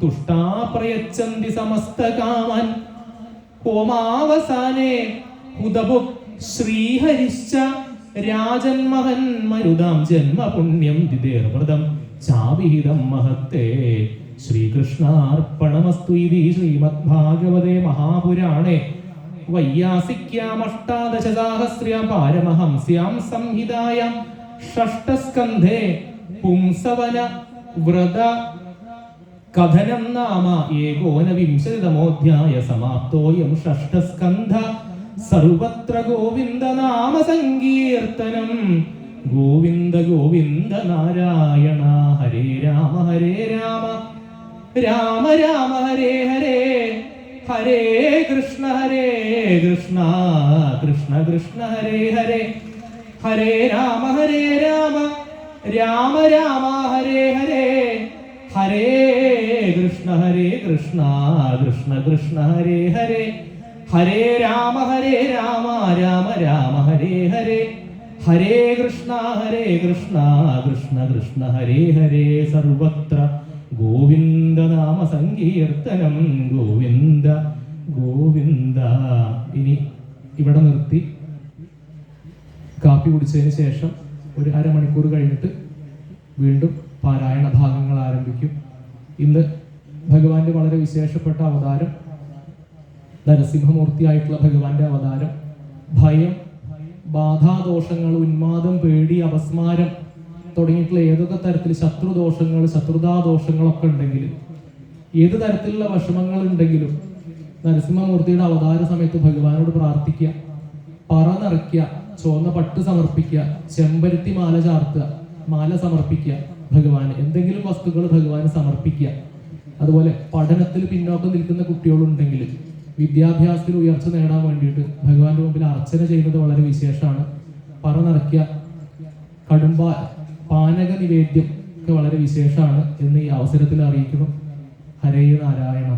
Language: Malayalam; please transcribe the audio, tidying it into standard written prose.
തുഷ്ടാ പ്രയച്ഛന്തി സമസ്തകാമാൻ ഹോമാവസാനേ ഹുതഭുക് ശ്രീഹരിശ്ച രാജന്മഹൻ മരുതാം ജന്മപുണ്യം ദിദേർവ്രതം ചാവിഹിതം മഹത്തേ. ശ്രീകൃഷ്ണാർപ്പണമസ്തു. ഇതി ശ്രീമദ്ഭാഗവതേ മഹാപുരാണേ വൈയാസിക്യാമഷ്ടാദശസാഹസ്ര്യാം പാരമഹംസ്യാം സംഹിതായാം ഷഷ്ഠസ്കന്ധേ പുംസവന വ്രത കഥനം നാമ ഏകോനവിംശതിതമോധ്യായ സമാപ്തോയം ഷഷ്ഠസ്കന്ധ. സർവത്ര ഗോവിന്ദ നാമ സങ്കീർത്തനം. ഗോവിന്ദ ഗോവിന്ദ നാരായണ. ഹരേ രാമ ഹരേ രാമ രാമ രാമ ഹരേ ഹരേ. ഹരേ കൃഷ്ണ കൃഷ്ണ കൃഷ്ണ ഹരേ ഹരേ. ഹരേ രാമ രാമ രാമ ഹരേ ഹരേ. ഹരേ കൃഷ്ണ കൃഷ്ണ കൃഷ്ണ ഹരേ ഹരേ. ഹരേ രാമ രാമ രാമ ഹരേ ഹരേ. ഹരേ കൃഷ്ണ കൃഷ്ണ കൃഷ്ണ ഹരേ ഹരേ. സർവത്ര ഗോവിന്ദ നാമ സങ്കീർത്തനം. ഗോവിന്ദ ഗോവിന്ദ. ഇനി ഇവിടെ നിർത്തി കാപ്പി കുടിച്ചതിന് ശേഷം ഒരു അരമണിക്കൂർ കഴിഞ്ഞിട്ട് വീണ്ടും പാരായണ ഭാഗങ്ങൾ ആരംഭിക്കും. ഇന്ന് ഭഗവാന്റെ വളരെ വിശേഷപ്പെട്ട അവതാരം, നരസിംഹമൂർത്തിയായിട്ടുള്ള ഭഗവാന്റെ അവതാരം. ഭയം, ബാധാദോഷങ്ങൾ, ഉന്മാദം, പേടി, അപസ്മാരം തുടങ്ങിയിട്ടുള്ള ഏതൊക്കെ തരത്തിൽ ശത്രുദോഷങ്ങൾ, ശത്രുതാദോഷങ്ങളൊക്കെ ഉണ്ടെങ്കിലും, ഏത് തരത്തിലുള്ള വിഷമങ്ങൾ ഉണ്ടെങ്കിലും നരസിംഹമൂർത്തിയുടെ അവതാര സമയത്ത് ഭഗവാനോട് പ്രാർത്ഥിക്കുക, പറ നിറയ്ക്കുക, ചുവന്ന പട്ട് സമർപ്പിക്കുക, ചെമ്പരുത്തി മാല ചാർത്തുക, മാല സമർപ്പിക്കുക ഭഗവാന്. എന്തെങ്കിലും വസ്തുക്കൾ ഭഗവാന് സമർപ്പിക്കുക. അതുപോലെ പഠനത്തിൽ പിന്നോക്കം നിൽക്കുന്ന കുട്ടികളുണ്ടെങ്കിൽ വിദ്യാഭ്യാസത്തിൽ ഉയർച്ച നേടാൻ വേണ്ടിയിട്ട് ഭഗവാന്റെ മുമ്പിൽ അർച്ചന ചെയ്യുന്നത് വളരെ വിശേഷമാണ്. പറ നിറയ്ക്കുക, പാനക നിവേദ്യം ഒക്കെ വളരെ വിശേഷമാണ് എന്ന് ഈ അവസരത്തിൽ അറിയിക്കുന്നു. ഹരേ നാരായണ.